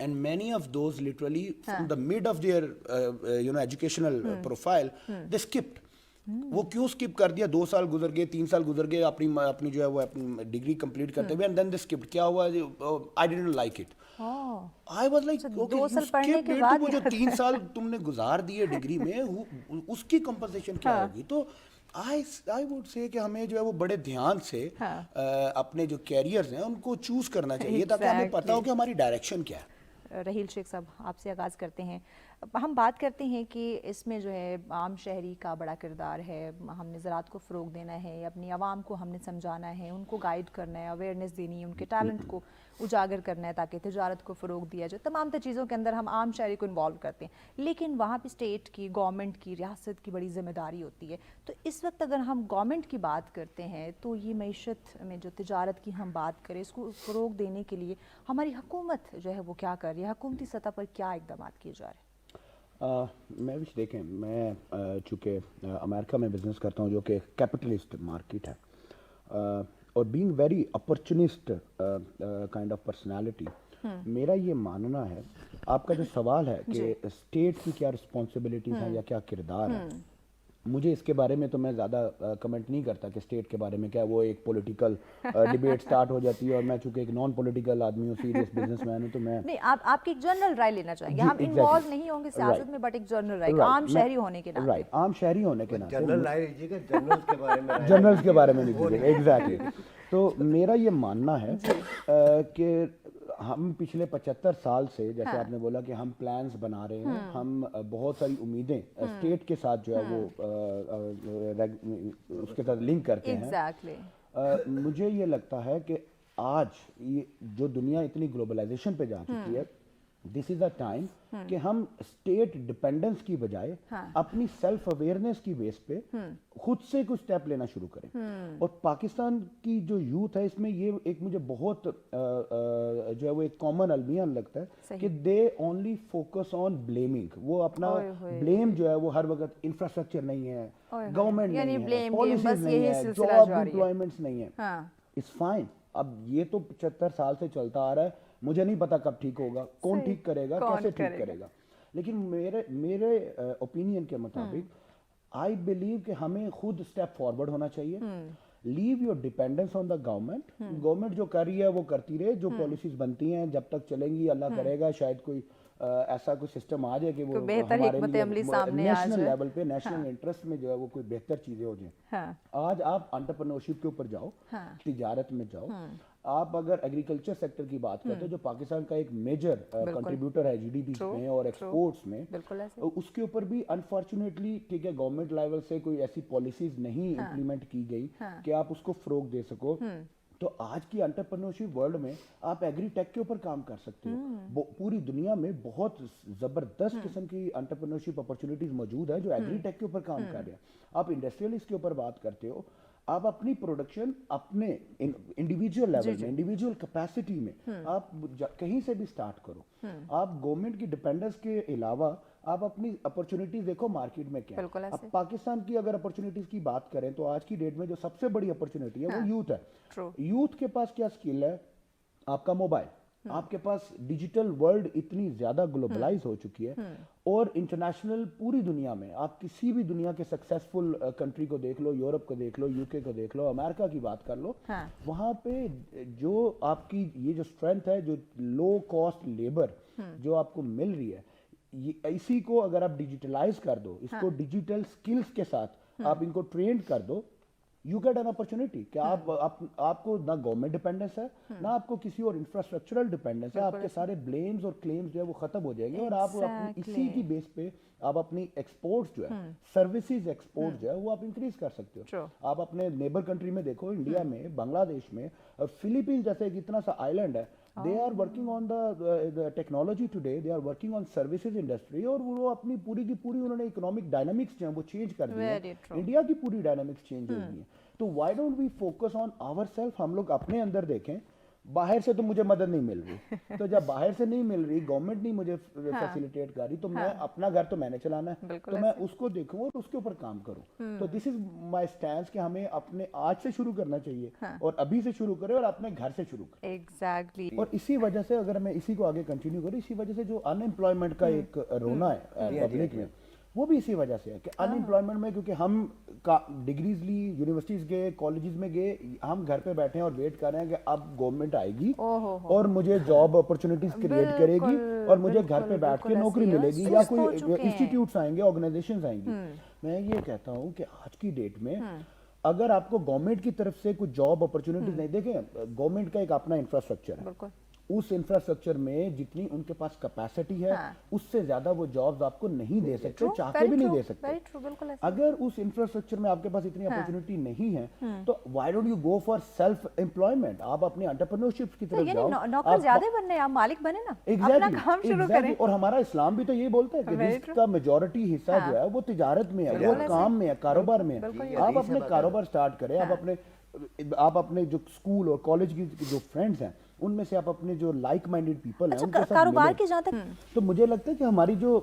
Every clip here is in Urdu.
and many of those literally from the mid of their educational profile they skipped. وہ کیوں اسکپ کر دیا؟ 2 سال گزر گئے، 3 سال گزر گئے اپنی جو ہے وہ اپنی ڈگری کمپلیٹ کرتے ہوئے، اینڈ دین دے اسکپڈ. کیا ہوا؟ I didn't like it. I was like وہ جو 3 سال تم نے گزار دیے ڈگری میں اس کی کمپنسیشن کیا ہوگی؟ تو آئی ووڈ سے کہ ہمیں جو ہے وہ بڑے دھیان سے اپنے جو کیریئرز ہیں ان کو چوز کرنا چاہیے تاکہ ہمیں پتہ ہو کہ ہماری ڈائریکشن کیا ہے. رحیل شیخ صاحب آپ سے آغاز کرتے ہیں. ہم بات کرتے ہیں کہ اس میں جو ہے عام شہری کا بڑا کردار ہے. ہم نے زراعت کو فروغ دینا ہے، اپنی عوام کو ہم نے سمجھانا ہے، ان کو گائیڈ کرنا ہے، اویئرنیس دینی ہے، ان کے ٹیلنٹ کو اجاگر کرنا ہے تاکہ تجارت کو فروغ دیا جائے. تمام تر چیزوں کے اندر ہم عام شہری کو انوالو کرتے ہیں، لیکن وہاں پہ اسٹیٹ کی، گورنمنٹ کی، ریاست کی بڑی ذمہ داری ہوتی ہے. تو اس وقت اگر ہم گورنمنٹ کی بات کرتے ہیں تو یہ معیشت میں جو تجارت کی ہم بات کریں، اس کو فروغ دینے کے لیے ہماری حکومت جو ہے وہ کیا کر رہی ہے؟ حکومتی سطح پر کیا اقدامات کیے جا رہے ہیں؟ میں بھی دیکھیں، میں چونکہ امریکہ میں بزنس کرتا ہوں جو کہ کیپٹلسٹ مارکیٹ ہے، اور being very opportunist kind of personality, میرا یہ ماننا ہے، آپ کا جو سوال ہے کہ اسٹیٹ کی کیا رسپانسبلٹیز ہیں یا کیا کردار ہے، مجھے اس کے بارے میں تو میں زیادہ کمنٹ نہیں کرتا کہ اسٹیٹ کے بارے میں کیا. وہ ایک پولیٹیکل ڈیبیٹ سٹارٹ ہو جاتی ہے، اور میں چونکہ ایک نان پولیٹیکل آدمی ہوں، سیریس بزنس مین ہوں، تو میں نہیں، آپ کی ایک جنرل رائے لینا چاہیں گے. ہم انوالو نہیں ہوں گے سیاست میں، بٹ ایک جنرل رائے عام شہری ہونے کے ناطے. رائٹ، عام شہری ہونے کے ناطے جنرل رائے لیجیے گا، جنرلز کے بارے میں جنرلز کے بارے میں نہیں دیجیے. ایگزیکٹلی. تو میرا یہ ماننا ہے کہ ہم پچھلے 75 سال سے، جیسے آپ نے بولا کہ ہم پلانز بنا رہے ہیں، ہم بہت ساری امیدیں اسٹیٹ کے ساتھ جو ہے وہ اس کے ساتھ لنک کرتے ہیں. مجھے یہ لگتا ہے کہ آج یہ جو دنیا اتنی گلوبلائزیشن پہ جا چکی ہے، دس از اے ٹائم کہ ہم اسٹیٹ ڈپینڈنس کی بجائے اپنی سیلف اویئرنیس کی بیس پہ خود سے کچھ اسٹیپ لینا شروع کریں. اور پاکستان کی جو یوتھ ہے، اس میں یہ ایک مجھے بہت جو ہے وہ ایک کامن المیہ لگتا ہے کہ they only focus on blaming. وہ اپنا بلیم جو ہے وہ ہر وقت انفراسٹرکچر نہیں ہے، گورنمنٹ نہیں ہے، پالیسیز نہیں ہے، جاب امپلائمنٹس نہیں ہے. It's fine. اب یہ تو 75 سال سے چلتا آ رہا ہے، مجھے نہیں پتا کب ٹھیک ہوگا، کون ٹھیک کرے گا، کیسے ٹھیک کرے گا. لیکن میرے اوپینین کے مطابق آئی بلیو کہ ہمیں خود اسٹیپ فارورڈ ہونا چاہیے. Leave your dependence on the government. Government جو کر رہی ہے وہ کرتی رہے، جو پالیسیز بنتی ہیں جب تک چلیں گی، اللہ کرے گا شاید کوئی ایسا کوئی سسٹم آ جائے کہ وہ ہمارے نیشنل لیول پہ، نیشنل انٹرسٹ میں جو ہے وہ کوئی بہتر چیزیں ہو جائیں. آج آپ انٹرپرینورشپ کے اوپر جاؤ، تجارت میں جاؤ. آپ اگر ایگریکلچر سیکٹر کی بات کرتے ہیں جو پاکستان کا ایک میجر کنٹریبیوٹر ہے جی ڈی پی میں اور ایکسپورٹس میں، اس کے اوپر بھی انفارچونیٹلی ٹھیک ہے گورنمنٹ لیول سے کوئی ایسی پالیسیز نہیں امپلیمنٹ کی گئی کہ آپ اس کو فروغ دے سکو. تو آج کی انٹرپرینورشپ ورلڈ میں آپ ایگری ٹیک کے اوپر کام کر سکتے ہو. پوری دنیا میں بہت زبردست قسم کی انٹرپرینورشپ اپرچونیٹیز موجود ہے جو ایگری ٹیک کے اوپر کام کر رہے ہیں. آپ انڈسٹریلسٹ کے اوپر بات کرتے ہو، آپ اپنی پروڈکشن اپنے انڈیویجول لیول میں، انڈیویجول کیپیسٹی میں آپ کہیں سے بھی سٹارٹ کرو. آپ گورنمنٹ کی ڈیپینڈنس کے علاوہ آپ اپنی اپرچونیٹیز دیکھو مارکیٹ میں کیا ہے. اب پاکستان کی اگر اپرچونیٹیز کی بات کریں تو آج کی ڈیٹ میں جو سب سے بڑی اپرچونیٹی ہے وہ یوتھ ہے. یوتھ کے پاس کیا اسکل ہے؟ آپ کا موبائل. آپ کے پاس ڈیجیٹل ورلڈ اتنی زیادہ گلوبلائز ہو چکی ہے، اور انٹرنیشنل پوری دنیا میں آپ کسی بھی دنیا کے سکسیسفل کنٹری کو دیکھ لو، یورپ کو دیکھ لو، یو کے کو دیکھ لو، امریکہ کی بات کر لو، وہاں پہ جو آپ کی یہ جو اسٹرینتھ ہے، جو لو کاسٹ لیبر جو آپ کو مل رہی ہے، اسی کو اگر آپ ڈیجیٹلائز کر دو، اس کو ڈیجیٹل سکلز کے ساتھ آپ ان کو ٹرینڈ کر دو، یو گیٹ این اپرچونیٹی کہ آپ کو نہ گورنمنٹ ڈیپینڈنس ہے، نہ آپ کو کسی اور انفراسٹرکچرل ڈیپینڈنس ہے. آپ کے سارے بلیمز اور کلیمز جو ہے وہ ختم ہو جائیں گے، اور آپ اسی کی بیس پہ آپ اپنی ایکسپورٹس جو ہے، سروسز ایکسپورٹ جو ہے وہ آپ انکریز کر سکتے ہو. آپ اپنے نیبر کنٹری میں دیکھو، انڈیا میں، بنگلہ دیش میں، فلپینز جیسے ایک اتنا سا آئیلینڈ ہے، they are working on the technology today, they are working on services industry, اور وہ اپنی پوری کی پوری انہوں نے اکنامک ڈائنامکس جو ہیں وہ چینج کر دی ہے. انڈیا کی پوری ڈائنامکس چینج ہو گئی ہے. تو why don't we focus on ourselves؟ ہم لوگ اپنے اندر دیکھیں. باہر سے تو مجھے مدد نہیں مل رہی, تو جب باہر سے نہیں مل رہی, گورنمنٹ نہیں مجھے فیسیلیٹیٹ کر رہی, تو میں اپنا گھر تو میں نے چلانا ہے, تو میں اس کو دیکھوں اور اس کے اوپر کام کروں. تو دس از مائی اسٹینس کہ ہمیں اپنے آج سے شروع کرنا چاہیے, اور ابھی سے شروع کریں اور اپنے گھر سے شروع کریں. ایگزیکٹلی. اور اسی وجہ سے اگر میں اسی کو آگے کنٹینیو کروں, اسی وجہ سے جو ان امپلائمنٹ کا ایک رونا ہے پبلک میں, وہ بھی اسی وجہ سے ہے کہ ان امپلائمنٹ میں, کیونکہ ہم ڈگریز لی, یونیورسٹیز گئے, کالجز میں گئے, ہم گھر پہ بیٹھے ہیں اور ویٹ کر رہے ہیں کہ اب گورنمنٹ آئے گی اور مجھے جاب اپرچونیٹیز کریٹ کرے گی اور مجھے گھر پہ بیٹھ کے نوکری ملے گی, یا کوئی انسٹیٹیوٹس آئیں گے, آرگنائزیشنز آئیں گی. میں یہ کہتا ہوں کہ آج کی ڈیٹ میں اگر آپ کو گورنمنٹ کی طرف سے کچھ جاب اپرچونیٹیز نہیں, دیکھیں گورنمنٹ کا ایک اپنا انفراسٹرکچر ہے, اس انفراسٹرکچر میں جتنی ان کے پاس کیپیسٹی ہے اس سے زیادہ وہ جابز آپ کو نہیں دے سکتے, چاہ کے بھی نہیں دے سکتے. اگر اس انفراسٹرکچر میں آپ کے پاس اتنی اپرچونٹی نہیں ہے تو why don't you go for self employment, آپ اپنی انٹرپرینورشپ کی طرف جاؤ, نوکر زیادہ بننے, آپ مالک بنے نا, اپنا کام شروع کریں. اور ہمارا اسلام بھی تو یہ بولتا ہے کہ رزق کا میجورٹی حصہ جو ہے وہ تجارت میں ہے, وہ کام میں ہے, کاروبار میں ہے. آپ اپنے کاروبار سٹارٹ کریں, آپ اپنے جو اسکول اور کالج کی جو فرینڈز ہیں ان میں سے آپ اپنے جو لائک مائنڈیڈ پیپل ہیں ان کے ساتھ کاروبار کی جہاں تک, تو مجھے لگتا ہے کہ ہماری جو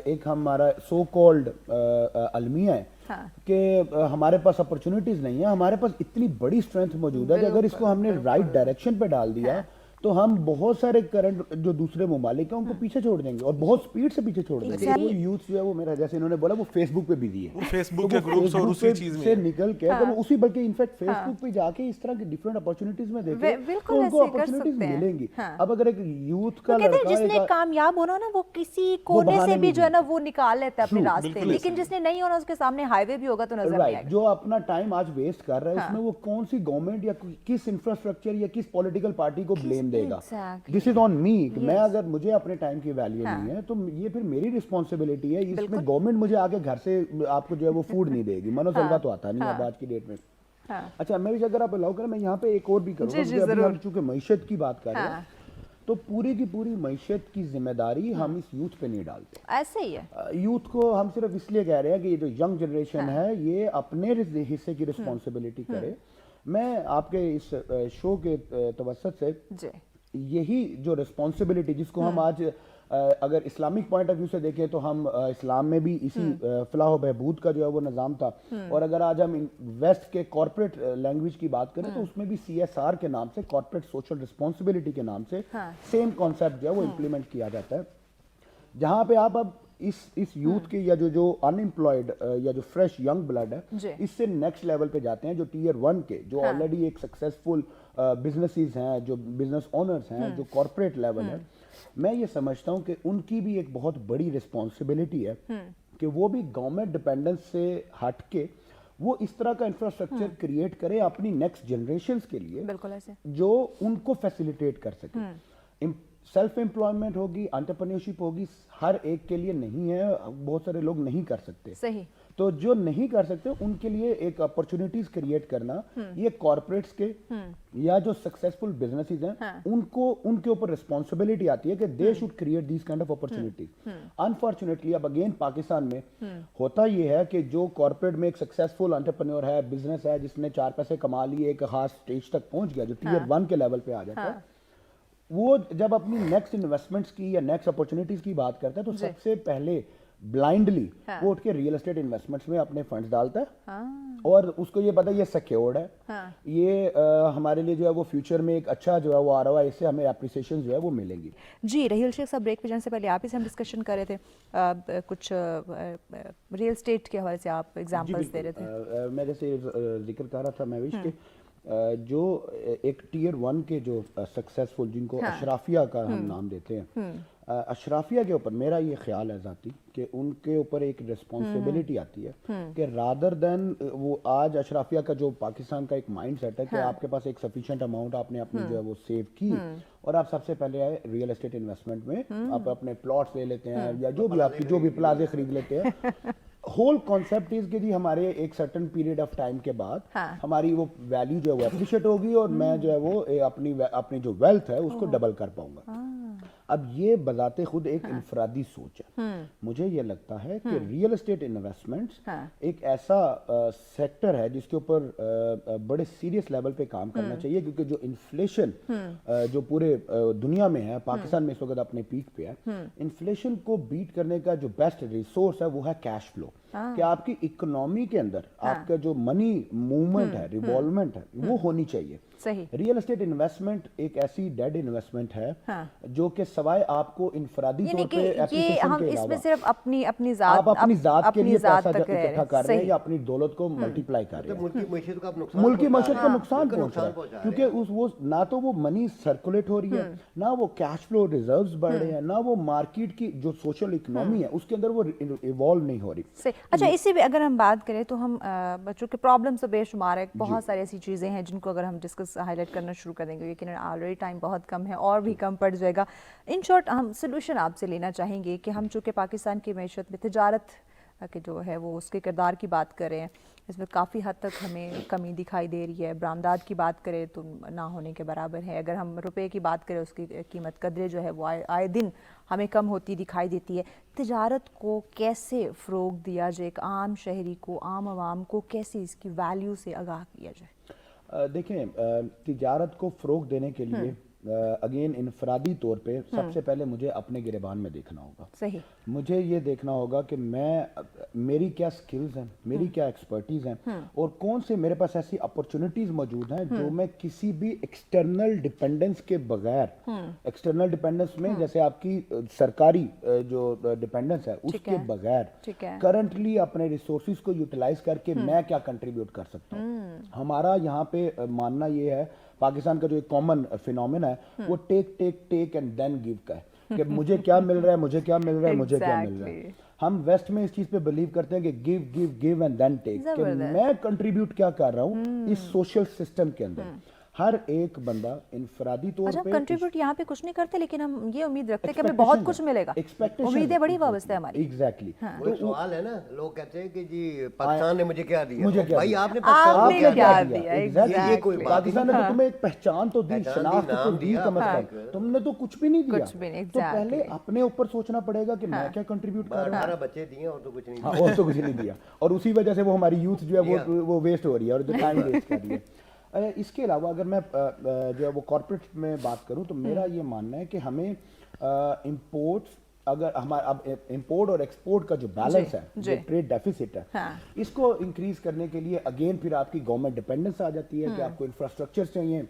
ایک ہمارا سو کالڈ المیہ ہے کہ ہمارے پاس اپرچونیٹیز نہیں ہیں, ہمارے پاس اتنی بڑی اسٹرینتھ موجود ہے کہ اگر اس کو ہم نے رائٹ ڈائریکشن پہ ڈال دیا تو ہم بہت سارے کرنٹ جو دوسرے ممالک ہیں ان کو پیچھے چھوڑ دیں گے, اور بہت سپیڈ سے پیچھے چھوڑ دیں گے. وہ یوتھ جو ہے وہ میرا, جیسے انہوں نے بولا, وہ فیس بک پہ بزی ہے, فیس بک کے گروپس اور اسی چیز میں سے نکل کے اسی, بلکہ انفیکٹ فیس بک پہ جا کے اس طرح کی ڈفرینٹ اپرچونیٹیز میں دیکھیں تو ان کو اپرچونیٹیز ملیں گی. اب اگر ایک یوتھ کا لڑکا, جس نے کامیاب ہونا نا وہ کسی کونے سے بھی جو ہے نا وہ نکال لیتا ہے اپنے راستے, لیکن جس نے نہیں ہونا اس کے سامنے ہائی وے بھی ہوگا تو نظر نہیں آئے گا. جو اپنا ٹائم آج ویسٹ کر رہا ہے اس میں وہ کون سی گورنمنٹ یا کس انفراسٹرکچر یا کس پولیٹیکل پارٹی کو بلیم دے گا. دس از آن می, میں اگر مجھے اپنے ٹائم کی ویلیو نہیں ہے تو یہ پھر میری رسپانسبلٹی ہے. اس میں گورنمنٹ مجھے آگے گھر سے آپ کو جو ہے وہ فوڈ نہیں دے گی, منو سلوا تو آتا نہیں اب آج کی ڈیٹ میں. اچھا, میں بھی اگر آپ الاؤ کریں میں یہاں پہ ایک اور بھی کروں گا, ابھی ہم چونکہ معیشت کی بات کر رہے ہیں تو پوری کی پوری معیشت کی ذمہ داری ہم اس یوتھ پہ نہیں ڈالتے. ایسے ہی ہے, یوتھ کو ہم صرف اس لیے کہہ رہے ہیں کہ یہ جو ینگ جنریشن ہے یہ اپنے حصے کی رسپانسبلٹی کرے. میں آپ کے اس شو کے توسط سے یہی جو رسپانسبلٹی جس کو ہم آج اگر اسلامک پوائنٹ آف ویو سے دیکھیں تو ہم اسلام میں بھی اسی فلاح و بہبود کا جو ہے وہ نظام تھا, اور اگر آج ہم ویسٹ کے کارپوریٹ لینگویج کی بات کریں تو اس میں بھی CSR کے نام سے, کارپوریٹ سوشل رسپانسبلٹی کے نام سے سیم کانسیپٹ جو ہے وہ امپلیمنٹ کیا جاتا ہے, جہاں پہ آپ اب اس یوتھ کے یا جو ان امپلائڈ یا جو فریش ینگ بلڈ ہے اس سے نیکسٹ لیول پہ جاتے ہیں, جو ٹیئر 1 کے جو آلریڈی ایک سکسیسفل بزنسز ہیں, جو بزنس اونرز ہیں, جو کارپوریٹ لیول ہے. میں یہ سمجھتا ہوں کہ ان کی بھی ایک بہت بڑی رسپانسبلٹی ہے کہ وہ بھی گورنمنٹ ڈپینڈنس سے ہٹ کے وہ اس طرح کا انفراسٹرکچر کریٹ کرے اپنی نیکسٹ جنریشنز کے لیے جو ان کو فیسیلیٹیٹ کر سکے. سیلف امپلائمنٹ ہوگی, انٹرپرینیورشپ ہوگی, ہر ایک کے لیے نہیں ہے, بہت سارے لوگ نہیں کر سکتے. صحیح. تو جو نہیں کر سکتے ان کے لیے ایک اپرچونیٹیز کریٹ کرنا, یہ کارپوریٹس کے یا جو سکسیسفل بزنسز ہیں ان کے اوپر رسپانسبلٹی آتی ہے کہ they should create these kind of opportunities. Unfortunately اب اگین پاکستان میں ہوتا یہ ہے کہ جو کارپوریٹ میں ایک سکسیسفل انٹرپرینور ہے, بزنس ہے, جس نے 4 پیسے کما لیے, ایک خاص اسٹیج تک پہنچ گیا جو ٹیئر 1 کے لیول پہ آ جاتا ہے, وہ جب اپنی نیکسٹ انویسٹمنٹس کی یا نیکسٹ اپرچونیٹیز کی بات کرتا ہے تو سب سے پہلے بلائنڈلی وہ اٹھ کے ریئل اسٹیٹ انویسٹمنٹس میں اپنے فنڈز ڈالتا ہے, اور اس کو یہ پتا ہے یہ سیکیورڈ ہے, یہ ہمارے لیے جو ہے وہ فیوچر میں ایک اچھا جو ہے وہ آ رہا ہے, اس سے ہمیں اپریسیشن جو ہے وہ ملیں گی. جی رحیل شیخ صاحب, بریک پہ جانے سے پہلے آپ ہی سے ہم ڈسکشن کر رہے تھے, کچھ ریئل اسٹیٹ کے حوالے سے آپ ایگزامپلس دے رہے تھے. میں جیسے ذکر کر رہا تھا مہوش کہ جو ایک ٹیئر 1 کے جو سکسیسفل جن کو اشرافیہ کا ہم نام دیتے ہیں, اشرافیہ کے اوپر میرا یہ خیال ہے ذاتی کہ ان کے اوپر ایک رسپانسبلٹی آتی ہے کہ رادر دین وہ آج اشرافیہ کا جو پاکستان کا ایک مائنڈ سیٹ ہے کہ آپ کے پاس ایک سفیشینٹ اماؤنٹ آپ نے اپنی جو ہے وہ سیو کی اور آپ سب سے پہلے آئے ریئل اسٹیٹ انویسٹمنٹ میں, آپ اپنے پلاٹس لے لیتے ہیں یا جو بھی آپ کی جو بھی پلازے خرید لیتے ہیں. ہول کانسیپٹ از کہ جی ہمارے ایک سرٹن پیریڈ آف ٹائم کے بعد ہماری وہ ویلیو جو ہے وہ اپریشیٹ ہوگی اور میں جو ہے وہ اپنی جو ویلتھ ہے اس کو ڈبل کر پاؤں گا. اب یہ بذات خود ایک انفرادی سوچ ہے. مجھے یہ لگتا ہے کہ ریئل اسٹیٹ انویسٹمنٹس ایک ایسا سیکٹر ہے جس کے اوپر بڑے سیریس لیول پہ کام کرنا چاہیے, کیونکہ جو انفلیشن جو پورے دنیا میں ہے, پاکستان میں اس وقت اپنے پیک پہ ہے, انفلیشن کو بیٹ کرنے کا جو بیسٹ ریسورس ہے وہ ہے کیش فلو. کہ آپ کی اکنامی کے اندر آپ کا جو منی موومنٹ ہے, ریوالومنٹ ہے, وہ ہونی چاہیے. ریئل اسٹیٹ انویسٹمنٹ ایک ایسی ڈیڈ انویسٹمنٹ ہے جو کہ سوائے آپ کو انفرادی طور پہ اپریسیشن کے علاوہ صرف اپنی آپ اپنی ذات کے لیے پیسہ اکٹھا کر رہے ہیں یا اپنی دولت کو ملٹی پلائی کر رہے ہیں, ملکی معیشت کو نقصان پہنچ رہا ہے, کیونکہ وہ نہ تو وہ منی سرکولیٹ ہو رہی ہے, نہ وہ کیش فلو ریزروز بڑھ رہے ہیں, نہ وہ مارکیٹ کی جو سوشل اکنامی ہے اس کے اندر وہ ایوالو نہیں ہو رہی. اچھا, اسی بھی اگر ہم بات کریں تو ہم بچوں کے پرابلمس بے شمار ہے, بہت ساری ایسی چیزیں ہیں جن کو اگر ہم ڈسکس ہائی لائٹ کرنا شروع کر دیں گے, لیکن آلریڈی ٹائم بہت کم ہے اور بھی کم پڑ جائے گا. ان شارٹ ہم سلوشن آپ سے لینا چاہیں گے کہ ہم چونکہ پاکستان کی معیشت میں تجارت کہ جو ہے وہ اس کے کردار کی بات کریں, اس میں کافی حد تک ہمیں کمی دکھائی دے رہی ہے. برآمدات کی بات کریں تو نہ ہونے کے برابر ہے. اگر ہم روپے کی بات کریں اس کی قیمت قدرے جو ہے وہ آئے دن ہمیں کم ہوتی دکھائی دیتی ہے. تجارت کو کیسے فروغ دیا جائے, ایک عام شہری کو, عام عوام کو کیسے اس کی ویلیو سے آگاہ کیا جائے؟ دیکھیں, تجارت کو فروغ دینے کے لیے اگین انفرادی طور پہ سب سے پہلے مجھے اپنے گریبان میں دیکھنا ہوگا. صحیح. مجھے یہ دیکھنا ہوگا کہ میری کیا سکلز ہیں, میری کیا ایکسپرٹیز ہیں, اور کون سے میرے پاس ایسی اپرچونٹیز موجود ہیں جو میں کسی بھی ایکسٹرنل ڈیپینڈنس کے بغیر, ایکسٹرنل ڈیپینڈنس میں جیسے آپ کی سرکاری جو ڈیپینڈنس ہے اس کے بغیر کرنٹلی اپنے ریسورسز کو یوٹیلائز کر کے میں کیا کنٹریبیوٹ کر سکتا ہوں. ہمارا یہاں پہ ماننا یہ ہے, پاکستان کا جو ایک کامن فینومین ہے وہ ٹیک اینڈ دین گیو کا ہے, کہ مجھے کیا مل رہا ہے, مجھے کیا مل رہا ہے, مجھے کیا مل رہا ہے. ہم ویسٹ میں اس چیز پہ بلیو کرتے ہیں کہ گیو اینڈ دین ٹیک, کہ میں کنٹریبیوٹ کیا کر رہا ہوں اس سوشل سسٹم کے اندر. ہر ایک بندہ انفرادی طور پہ کنٹریبیوٹ یہاں پہ کچھ نہیں کرتے, لیکن ہم یہ امید رکھتے ہیں کہ ہمیں بہت کچھ ملے گا. امیدیں بڑی وابستہ ہے ہماری. ایگزیکٹلی. تو سوال ہے نا, لوگ کہتے ہیں کہ جی پاکستان نے مجھے کیا دیا, مجھے بھائی آپ نے کیا دیا. یہ کوئی پاکستان نے تمہیں ایک پہچان تو دی, شناخت تو دی, کم از کم تم نے تو کچھ بھی نہیں دیا. تو پہلے اپنے اوپر سوچنا پڑے گا کہ میں کیا کنٹریبیوٹ کر رہا ہوں. بچے دیے اور تو کچھ نہیں, اور تو کچھ نہیں دیا, اور اسی وجہ سے وہ ہماری یوتھ جو ہے وہ ویسٹ ہو رہی ہے اور جو ٹائم ویسٹ کر رہی ہے. اس کے علاوہ اگر میں جو ہے وہ کارپوریٹ میں بات کروں تو میرا یہ ماننا ہے کہ ہمیں امپورٹس, اگر ہمارا اب امپورٹ اور ایکسپورٹ کا جو بیلنس ہے, جو ٹریڈ ڈیفیسٹ ہے, اس کو انکریز کرنے کے لیے اگین پھر آپ کی گورنمنٹ ڈیپینڈنس آ جاتی ہے کہ آپ کو انفراسٹرکچر چاہیے,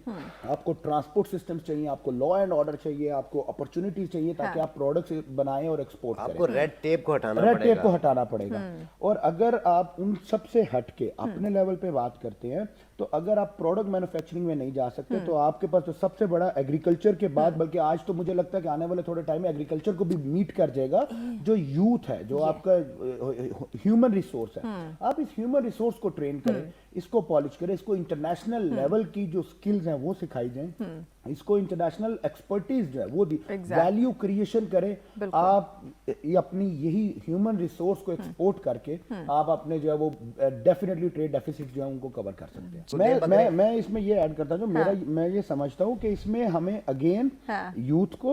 آپ کو ٹرانسپورٹ سسٹمز چاہیے, آپ کو لا اینڈ آرڈر چاہیے, آپ کو اپرچونیٹیز چاہیے تاکہ آپ پروڈکٹس بنائیں اور ایکسپورٹ کریں. آپ کو ریڈ ٹیپ کو ہٹانا پڑے گا. اور اگر آپ ان سب سے ہٹ کے اپنے لیول پہ بات کرتے ہیں تو اگر آپ پروڈکٹ مینوفیکچرنگ میں نہیں جا سکتے تو آپ کے پاس تو سب سے بڑا ایگریکلچر کے بعد, بلکہ آج تو مجھے لگتا ہے کہ آنے والے تھوڑے ٹائم میں ایگریکلچر کو بھی میٹ کر جائے گا, جو یوتھ ہے, جو آپ کا ہیومن ریسورس ہے. آپ اس ہیومن ریسورس کو ٹرین کریں, اس کو پالش کریں, اس کو انٹرنیشنل لیول کی جو سکلز ہیں وہ سکھائی جائیں, اس کو انٹرنیشنل ایکسپرٹیز جو ہے وہ دی, ویلیو کریشن کریں. آپ اپنی یہی ہیومن ریسورس کو ایکسپورٹ کر کے آپ اپنے جو ہے وہ ڈیفینیٹلی ٹریڈ ڈیفیسٹ جو ہے ان کو کور کر سکتے ہیں. میں اس میں یہ ایڈ کرتا ہوں, میں یہ سمجھتا ہوں کہ اس میں ہمیں اگین یوتھ کو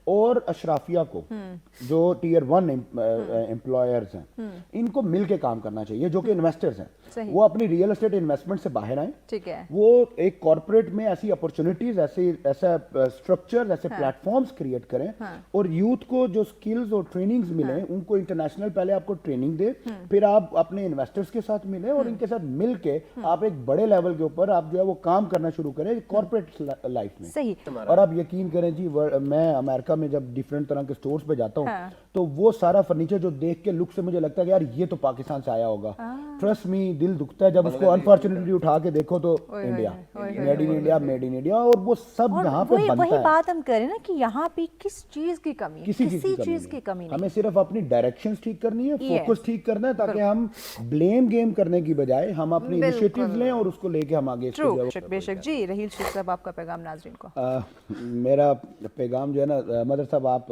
اور اشرافیہ کو, جو ٹیئر 1 امپلائرز ہیں, ان کو مل کے کام کرنا چاہیے, جو کہ انویسٹرز ہیں, وہ اپنی ریئل اسٹیٹ انویسٹمنٹ سے باہر آئیں. وہ ایک کارپوریٹ میں ایسی اپرچونیٹیز, ایسا اسٹرکچر, ایسے پلیٹ فارمز کریٹ کریں, اور یوتھ کو جو سکلز اور ٹریننگز ملیں ان کو انٹرنیشنل پہلے آپ کو ٹریننگ دے, پھر آپ اپنے انویسٹرز کے ساتھ ملیں اور ان کے ساتھ مل کے آپ ایک بڑے لیول کے اوپر آپ جو ہے وہ کام کرنا شروع کریں کارپوریٹ لائف میں. اور آپ یقین کریں جی, میں امریکہ میں جب ڈیفرنٹ طرح کے سٹورز پہ جاتا ہوں تو وہ سارا فرنیچر جو دیکھ کے لک سے مجھے لگتا ہے کہ یار یہ تو پاکستان سے آیا ہوگا. ٹرسٹ می, دل دکھتا ہے جب اس کو انفارچونیٹلی اٹھا کے دیکھو تو India, made in India, made in India, اور وہ سب یہاں پہ بنتا ہے. وہی بات ہم کریں نا کہ یہاں پہ کس چیز کی کمی, کسی چیز کی کمی نہیں. ہمیں صرف اپنی ڈائریکشنز ٹھیک کرنی ہے, فوکس ٹھیک کرنا ہے, تاکہ ہم بلیم گیم کرنے کی بجائے ہم اپنی انیشیٹیوز لیں اور اس کو لے کے ہم آگے. بے شک. جی رحیل شیخ صاحب, آپ کا پیغام ناظرین کو. میرا پیغام جو ہے نا, مدر صاحب آپ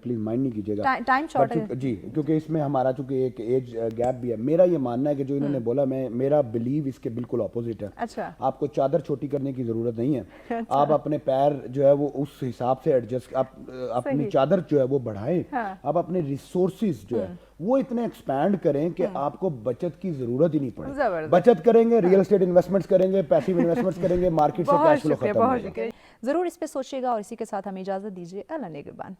پلیز مائنڈ نہیں کیجیے گا, ٹائم شارٹ ہے جی کیونکہ اس میں ہمارا چونکہ ایک ایج گیپ بھی ہے. میرا یہ ماننا ہے کہ جو انہوں نے بولا میرا بلیو اس کے بالکل اپوزٹ ہے. اچھا آپ کو چادر چھوٹی کرنے کی ضرورت نہیں ہے, آپ اپنے پیر جو ہے وہ اس حساب سے ایڈجسٹ, آپ اپنی چادر جو ہے وہ بڑھائیں, آپ اپنے ریسورسز جو ہے وہ اتنے ایکسپینڈ کریں کہ آپ کو بچت کی ضرورت ہی نہیں پڑے. بچت کریں گے, ریئل اسٹیٹ انویسٹمنٹس کریں گے, پیسیو انویسٹمنٹس کریں گے, مارکیٹ سے کیش فلو ختم ہوگا. ضرور اس پہ سوچیے گا, اور اسی کے ساتھ ہمیں اجازت دیجیے. اللہ نگہبان.